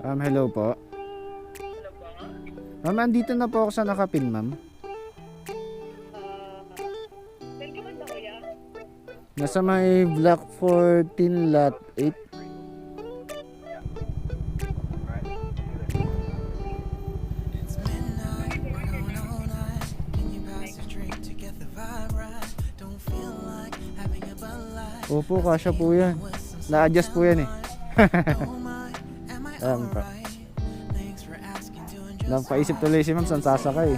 Hello po. Ma'am, andito na po ako sa nakapin, ma'am. Saan ka banda, kuya? Nasa may block 14 lot 8. Opo, kasya po yan. Na-adjust po yan eh. Ayan pa. Napaisip tuloy si ma'am saan sasakay.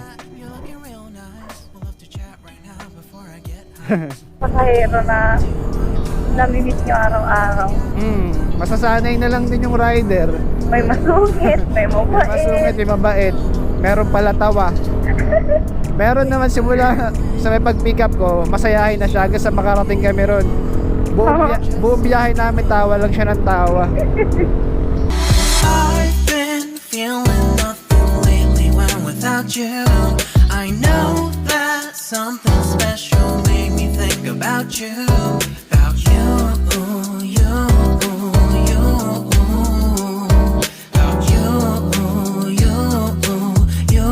Pasahero na namimiss nyo araw-araw. Masasanay na lang din yung rider. May masungit, may mabait. Masungit, may mabait. Meron pala tawa. Meron naman simula sa may pag-pick up ko, masayahin na siya hanggang sa makarating kami ron. Buong biyahe namin tawa lang siya ng tawa. I've been feeling nothing lately when without you. I know that something special made me think about you. About you, you, you. About you, you, you.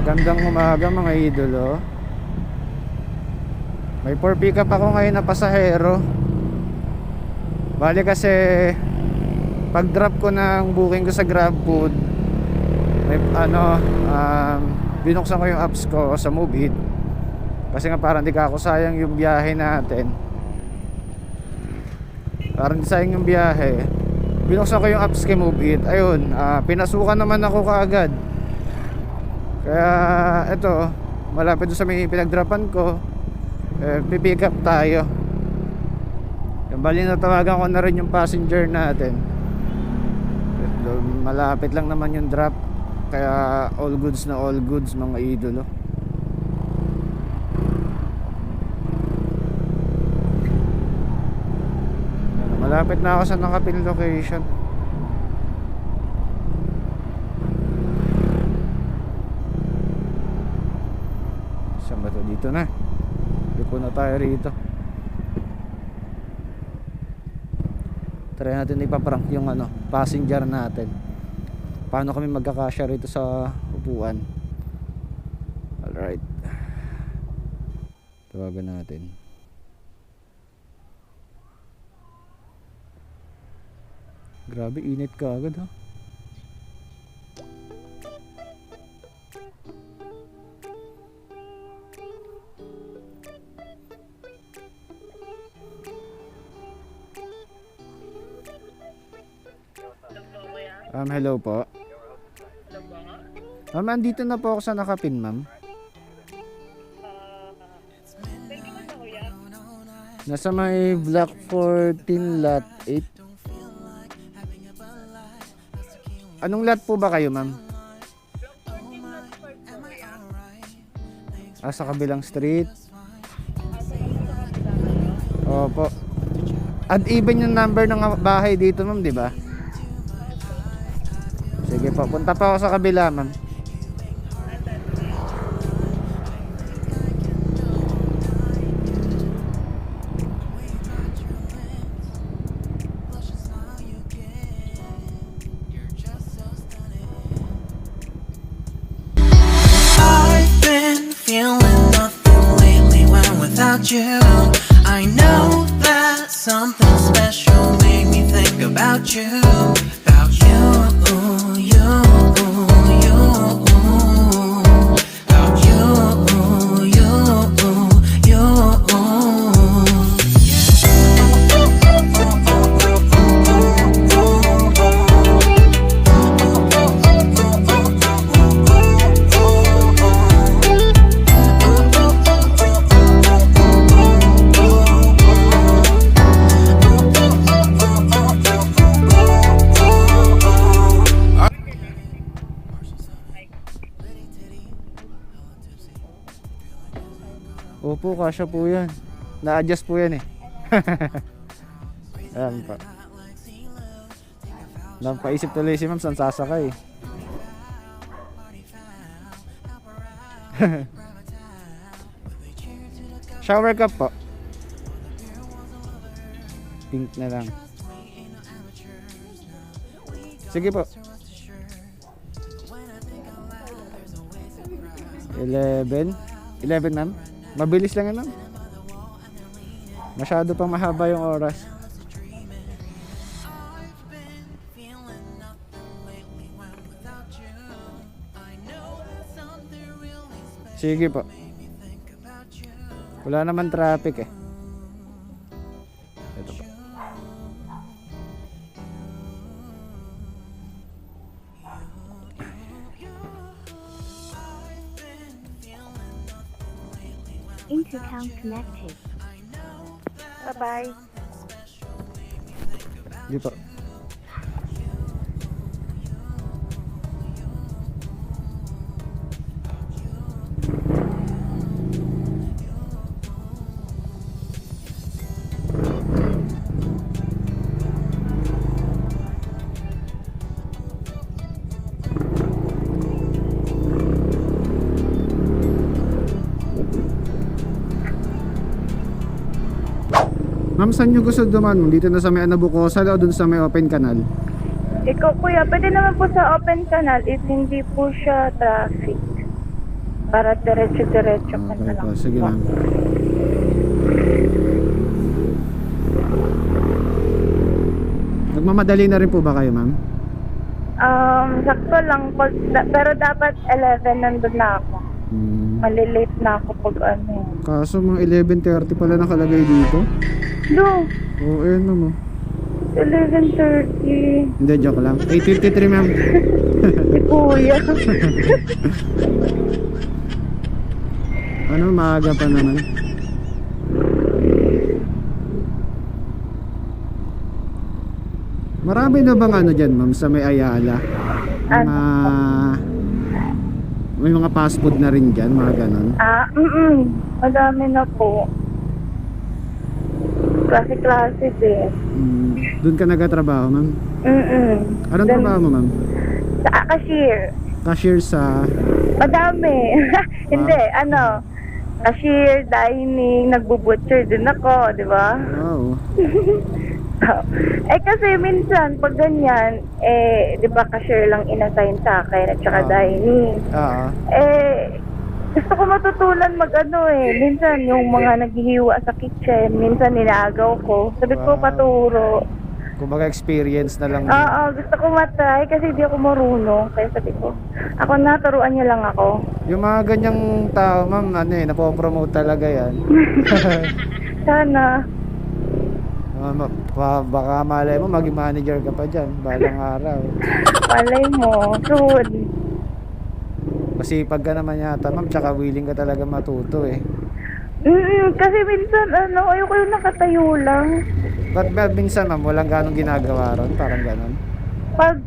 Magandang umaga mga idolo. May for pick up ako ngayon na pasahero. Bali kasi pag drop ko ng booking ko sa GrabFood, may binuksan ko yung apps ko sa Move It. Kasi nga parang di ka ako sayang yung biyahe natin. Parang di sayang yung biyahe. Binuksan ko yung apps kay Move It. Ayun, pinasukan naman ako kaagad. Kaya eto, malapit doon sa may pinagdrapan ko, pipick up tayo. Bali natawagan ko na rin yung passenger natin. Malapit lang naman yung drop. Kaya all goods na all goods mga idolo. Malapit na ako sa nakapin location. Saan ba ito? Dito na. Dito na tayo rito. Try natin ipaprank yung passenger natin. Paano kami magkakasya rito sa upuan. Alright. Tawagan natin. Grabe, init ka agad ha. Hello po. Ma'am, andito na po ako sa nakapin, ma'am. Saan ka banda, kuya? Nasa may block 14 lot 8. Anong lot po ba kayo, ma'am? Sa kabilang street. Opo. At even yung number ng bahay dito, ma'am, di ba? Sige po, punta pa ako sa kabila, ma'am. I've been feeling nothing lately when without you. I know that something special made me think about you. About you, you, you. About you, you, you. po, kasya po yan. Na-adjust po yan eh. Ayan pa. Napaisip tuloy si ma'am saan sasakay. Shower cup po. Pink na lang. Sige po. 11 ma'am. Mabilis lang yan ma'am. Masyado pang mahaba yung oras. Sige po. Wala naman traffic eh. Ito po. Intercom connected. Bye-bye. Sige po. Ma'am, saan nyo gusto duman? Dito na sa may Anabucosal o dun sa may open canal? Ikaw kuya, pwede naman po sa open canal if hindi po siya traffic. Para diretso-diretso ka Okay na po, lang. sige ma'am. Nagmamadali na rin po ba kayo ma'am? Sakto lang. Pero dapat 11 nandun na ako. Malilate na ako pag ano. Kaso mga 11:30 pala nakalagay dito. No, Oo, ayun ma'am. 11:30. Hindi, joke lang. 8:53 ma'am. Si kuya. Ano, maaga pa naman. Marami na bang ano dyan ma'am sa may Ayala? Mga... May mga fast food na rin dyan, mga ganon. Madami na po. Klase-klase din. Doon ka nagtatrabaho ma'am? Anong Then, trabaho mo ma'am? Sa cashier. Cashier sa... Madami. Hindi, cashier, dining, nagbubutcher din ako, di ba? Wow. Kasi minsan, pag ganyan, di ba cashier lang inassign sa akin at saka dining. Gusto ko matutunan minsan yung mga naghihiwa sa kitchen, minsan ninagaw ko. Sabi ko, Wow. paturo. Kumbaga experience na lang. Oo, gusto ko matry kasi di ako marunong. Kaya sabi ko, ako na, turuan niya lang ako. Yung mga ganyang tao ma'am, napopromote talaga yan. Sana. Baka malay mo maging manager ka pa dyan balang araw. Malay mo, soon. Masipag ka naman yata ma'am, tsaka willing ka talaga matuto eh. Kasi minsan, ayoko yung nakatayo lang. Ba't minsan ma'am, walang ganong ginagawa ron? Parang ganon. Pag,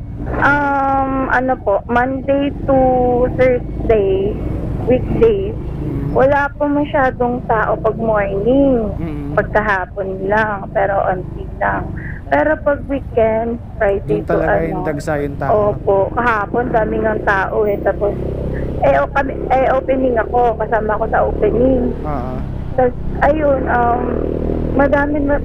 Monday to Thursday, weekdays, wala po masyadong tao pag morning. Pagkahapon lang, pero onti lang. Pero pag weekend, Friday Doon to talaga yung dagsa yung tao. Opo, kahapon daming ang tao Tapos, opening ako, kasama ako sa opening. Tapos, ayun,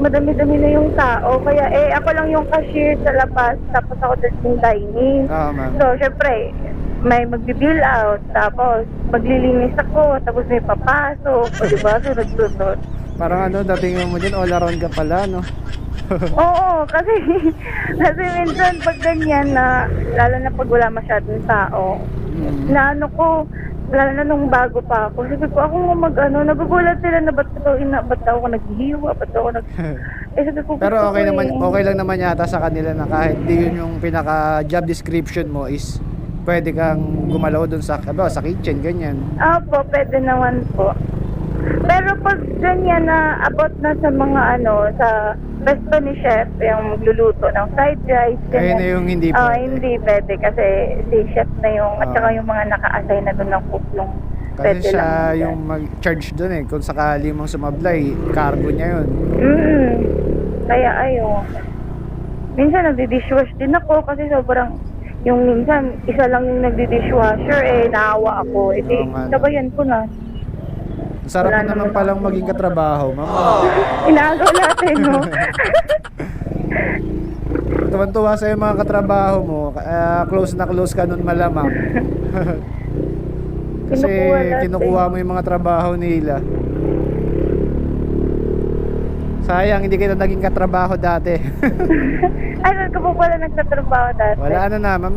madami-dami na yung tao. Kaya, ako lang yung cashier sa labas, tapos ako yung dining. Ma'am. So, syempre, may magbibill out, tapos maglilinis ako, tapos may papasok. O, diba? Sunod-sunod. Parang dating mo dyan, all around ka pala, no? Oo, kasi minsan pag ganyan na, lalo na pag wala masyadong tao, lalo na nung bago pa ako, sabi ko, ako nga nagugulat sila na ba't ako naghihiwa, ba't ako sabi ko, Pero okay lang naman yata sa kanila na kahit di yun yung pinaka job description mo is pwede kang gumalaw dun sa kitchen, ganyan. Opo, pwede naman po. Pero pag ganyan na abot na sa mga sa resto ni chef, yung magluluto ng fried rice, Ayun na yung hindi pwede. hindi pwede kasi si chef na yung, at saka yung mga naka-assign na doon ng cook yung Kasi Pwede siya lang yung mag-charge doon eh. Kung sakali mong sumablay, cargo niya yun. Kaya ayun. Minsan nagdi-dishwash din ako kasi sobrang yung minsan isa lang yung nagdi-dishwasher naawa ako. Oo nga, no. Sabayan ko na. Sarap Wala naman naman palang maging katrabaho, ma'am. Inaagaw natin, no? Tuwan-tuwa sa mga katrabaho mo. Close na close ka nun malamang. Kasi Kinukuha natin. kinukuha mo yung mga trabaho nila. Sayang, hindi kita naging katrabaho dati. Ay, saan ka po pala nagtatrabaho dati? Wala ano na, ma'am.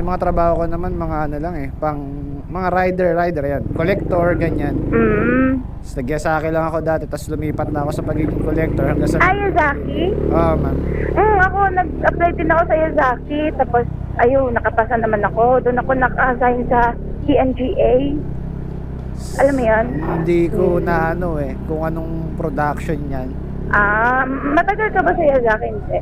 Yung mga trabaho ko naman, mga ano lang eh. Pang mga rider yan. Collector, ganyan. Tapos nagyasaki lang ako dati, tapos lumipat na ako sa pagiging collector hanggang sa... Ay, Yazaki? Oo, ma'am. Ako, nag-apply din ako sa Yazaki. Tapos, ayun, nakapasa naman ako. Doon ako naka-assign sa TNGA. Alam mo yan? Hindi ko na ano eh, kung anong production yan. Matagal ka ba sa Yazaki? Hindi.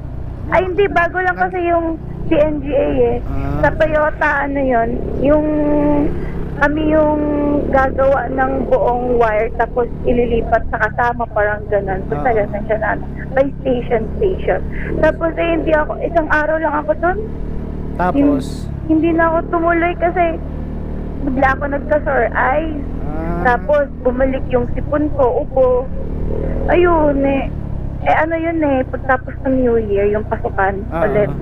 Ay, hindi. Bago lang kasi yung TNGA eh. Sa Toyota, ano yun, yung kami yung gagawa ng buong wire tapos ililipat sa kasama, parang ganun. Basta ganun siya na, by station. Tapos hindi ako, isang araw lang ako dun. Tapos, Hindi na ako tumuloy kasi bigla ako nagka-sore eyes. Tapos bumalik yung sipon ko, upo. Ayun ano yun pagtapos ng New Year, yung pasukan ulit.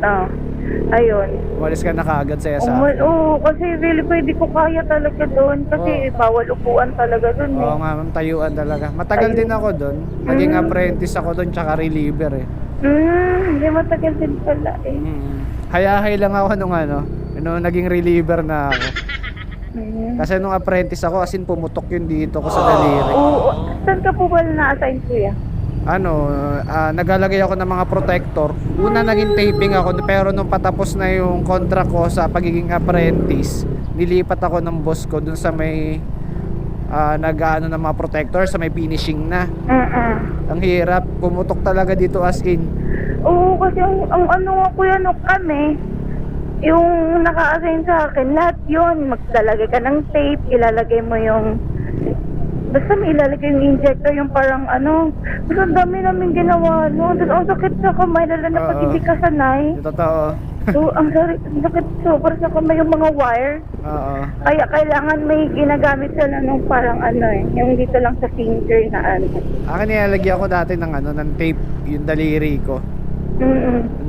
Ayun. umalis ka na kaagad sa ESA. Oo, kasi really pwede ko kaya talaga doon. Kasi bawal upuan talaga doon Oo nga, ma'am, tayuan talaga. Matagal din ako doon. Naging apprentice ako doon, tsaka reliever eh. Hindi matagal din pala Hayahay lang ako nung naging reliever na ako. Kasi nung apprentice ako, as in pumutok yun dito ko sa daliri. Oo, saan ka po pala na-assign, kuya? Naglalagay ako ng mga protector. Una naging taping ako, pero nung patapos na yung contract ko sa pagiging apprentice, nilipat ako ng boss ko dun sa may nag-ano ng mga protector, sa may finishing na. Ang hirap, pumutok talaga dito as in. Oo, kasi ang ano kuya, kami, yung naka-assign sa akin, lahat yun, maglalagay ka ng tape, ilalagay mo yung basta may ilalagay yung injector, yung parang basta ang dami namin ginawa, no? Tapos ang sakit sa kamay, lalo na pag hindi ka sanay. Totoo. So, ang sakit sobra sa kamay yung mga wire. Oo. Kaya kailangan may ginagamit sila nung parang yung dito lang sa finger na Akin nilalagyan ko dati ng tape, yung daliri ko.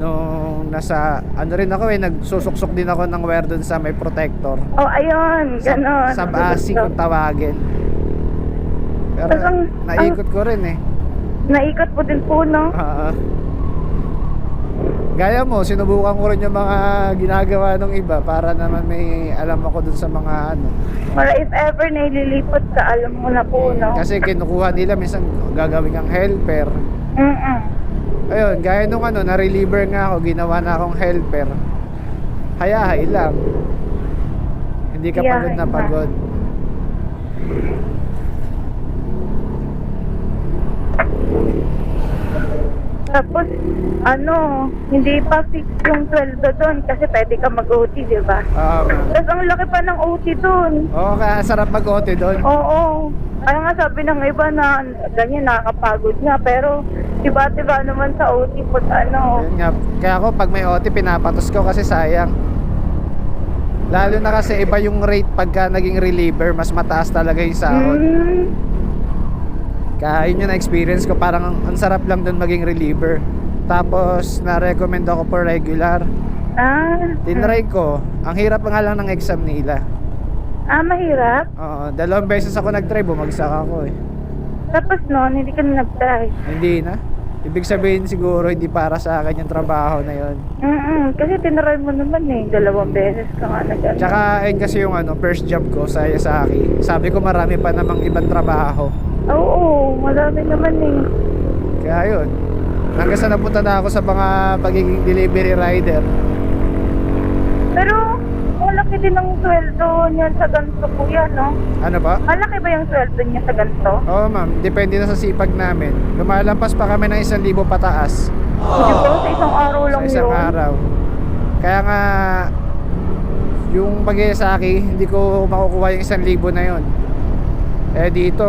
Nung nasa, rin ako nagsusuksok din ako ng wire dun sa may protector. Oh, ayun, gano'n. Sa basi kung tawagin. Pero naikot ko rin eh. Naikot po din po, no? Gaya mo, sinubukan ko rin yung mga ginagawa ng iba para naman may alam ako dun sa mga Para if ever naililipat ka, alam mo na po, no? Kasi kinukuha nila minsan gagawin kang helper. Ayun, gaya nung na-reliever nga ako, ginawa na akong helper. Hayahay lang. Hindi ka pagod na pagod. Tapos, hindi pa fix yung sweldo doon kasi pwede ka mag-OT, di ba? Tapos ang laki pa ng OT doon. Oo, kaya sarap mag-OT doon. Oo. Kaya nga sabi ng iba na ganyan, nakakapagod nga. Pero diba naman sa OT pag Yun nga. Kaya ako pag may OT, pinapatos ko kasi sayang. Lalo na kasi iba yung rate pagka naging reliever, mas mataas talaga yung sahod. Kaya yun yung na-experience ko, parang ang sarap lang dun maging reliever. Tapos na-recommend ako for regular. Tinry ko, ang hirap nga lang ng exam nila. Mahirap? Oo, 2 beses ako nag-try, bumagsak ako eh. Tapos hindi ka na nag-try? Hindi na. Ibig sabihin siguro hindi para sa akin yung trabaho na yun. Kasi tinry mo naman 2 beses ka nga nag-ano. Tsaka ayun kasi yung first job ko sa Yazaki. Sabi ko marami pa namang ibang trabaho. Oo, marami naman Kaya yun, hanggang sa napunta na ako sa mga pagiging delivery rider. Pero malaki din ang sweldo niya sa ganito, kuya, no? Ano ba? Malaki ba yung sweldo niya sa ganito? Oo ma'am, depende na sa sipag namin. Lumalampas pa kami ng 1,000 pataas. Di ba? Sa isang araw lang Sa isang yun? araw. Kaya nga yung pag-Yazaki, hindi ko makukuha yung 1,000 na yun. Eh dito,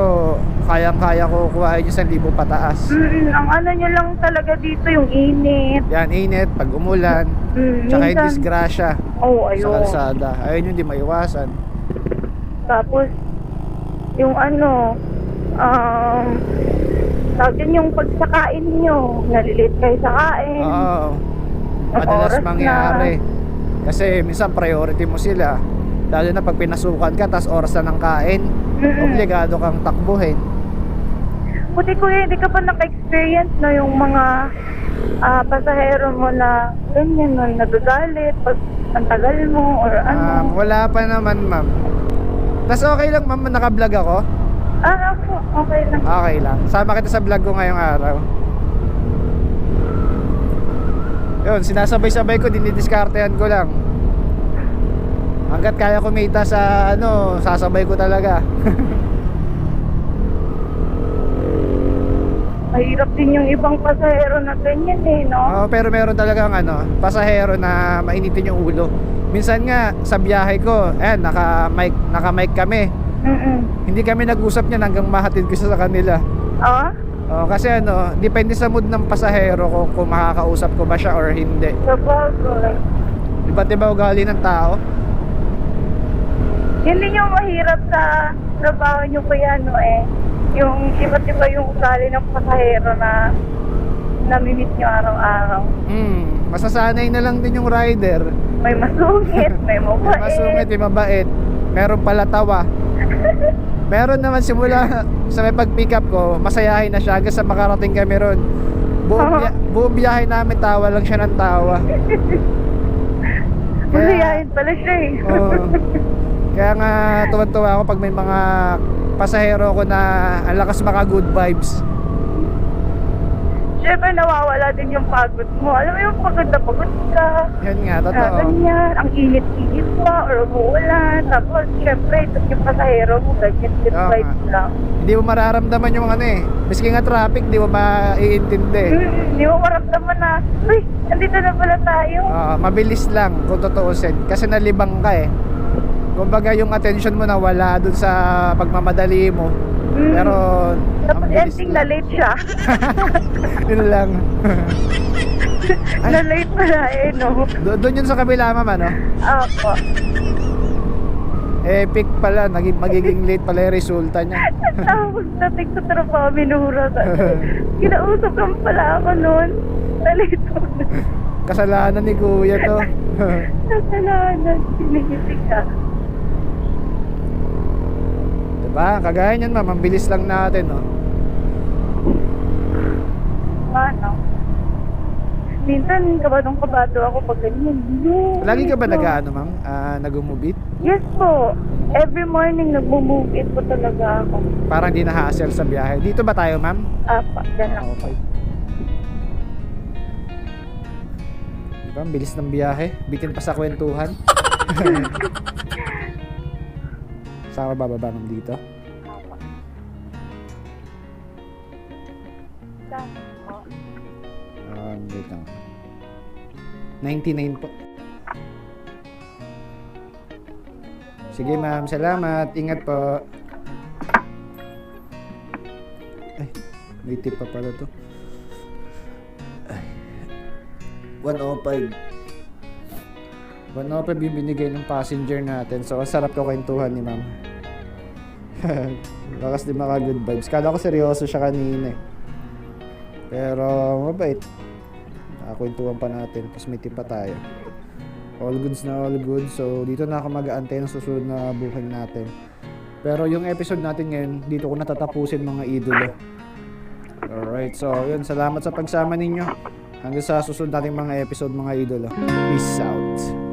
kayang-kaya ko kuhain yung 1,000 pataas. Ang ano nyo lang talaga dito, yung init. Yan, init, pag umulan, tsaka yung Minsan, disgrasya oo, sa ayun. kalsada. Ayun yung di maiwasan. Tapos, yung ano, tawag yun yung pagsakain nyo, nalilit kayo sa kain. Oo. Ang Madalas oras mangyari. Kasi minsan priority mo sila. Lalo na pag pinasukan ka, tas oras na ng kain, obligado kang takbuhin. Buti kuya, hindi ka pa naka-experience na yung mga pasahero mo na ganyan, na nagagalit pag ang tagal mo or ano. Wala pa naman, ma'am. Tas okay lang, ma'am, naka-vlog ako? Ako, okay lang. Okay lang. Sama kita sa vlog ko ngayong araw. Yun, sinasabay-sabay ko, dinidiskartehan ko lang. Hanggat kaya kumita sa ano, sasabay ko talaga. Mahirap din yung ibang pasahero na ganyan eh, no? Oo, pero meron talagang ano, pasahero na mainitin yung ulo. Minsan nga sa biyahe ko, naka-mic kami. Hindi kami nag-usap niyan hanggang mahatid ko siya sa kanila. Oo? Oh, kasi ano, depende sa mood ng pasahero ko kung makakausap ko ba siya or hindi. Sabagay. Iba't iba ugali ng tao. Yun din yung mahirap sa trabaho nyo kuya, no eh. Yung iba't iba yung ugali ng pasahero na namimit nyo araw-araw. Masasanay na lang din yung rider. May masungit, may mabait. May masungit, may mabait. Meron pala tawa. Meron naman simula sa may pag-pick up ko, masayahin na siya hanggang sa makarating kami ron. Buong biyahe namin tawa lang siya ng tawa. Masayahin pala siya eh. Oo. Kaya nga tuwan-tuwa ako pag may mga pasahero ko na ang lakas maka good vibes. Siyempre nawawala din yung pagod mo. Alam mo yung pagod na pagod ka. Yan nga, totoo. Ganyan, ang init-init pa or umuulan. Tapos siyempre yung pasahero mo, ganyan good Oo vibes nga. lang. Hindi mo mararamdaman yung ano eh. Miski nga traffic, di mo maiintindi. Hindi mo maramdaman na, uy, nandito na pala tayo. Mabilis lang kung tutuusin. Kasi nalibang ka eh. Kumbaga yung attention mo na wala dun sa pagmamadali mo. Pero Tapos ang bilis ending na lang. late siya. Yun lang. Ay. Na late pala eh, no? Doon yun sa kabila, mama, no? Ako. Epic pala, magiging late pala yung resulta niya. Tapos dating sa trabaho, minura ka. Kinausap lang pala ako noon. Nalito. Kasalanan ni kuya to. Kasalanan. Sinigisig ka. Diba? Kagaya niyan, ma'am, ang bilis lang natin, no? Ano? Minsan, kabadong-kabado ako pag ganyan. Lagi ka ba nag-ano, ma'am? Nag-umubit? Yes po. Every morning, nag-move it po talaga ako. Parang di na-hassle sa biyahe. Dito ba tayo, ma'am? Apa, dyan lang. Okay. Diba? Ang bilis ng biyahe. Bitin pa sa kwentuhan. Saan ka bababa, ma'am, dito? Apa. Dyan po. Wait lang. 99 po. Sige, ma'am. Salamat. Ingat po. Ay, may tip pa pala to. Ay. 105. 105 yung binigay ng passenger natin. So, ang sarap ko kwentuhan ni ma'am. Lakas din maka good vibes. Kala ko seryoso siya kanina eh. Pero mabait. Nakakwentuhan pa natin. Tapos may tip pa tayo. All goods na all goods. So dito na ako mag-aantay ng susunod na booking natin. Pero yung episode natin ngayon, dito ko natatapusin mga idolo. Alright, so yun. Salamat sa pagsama ninyo. Hanggang sa susunod nating mga episode mga idolo. Peace out.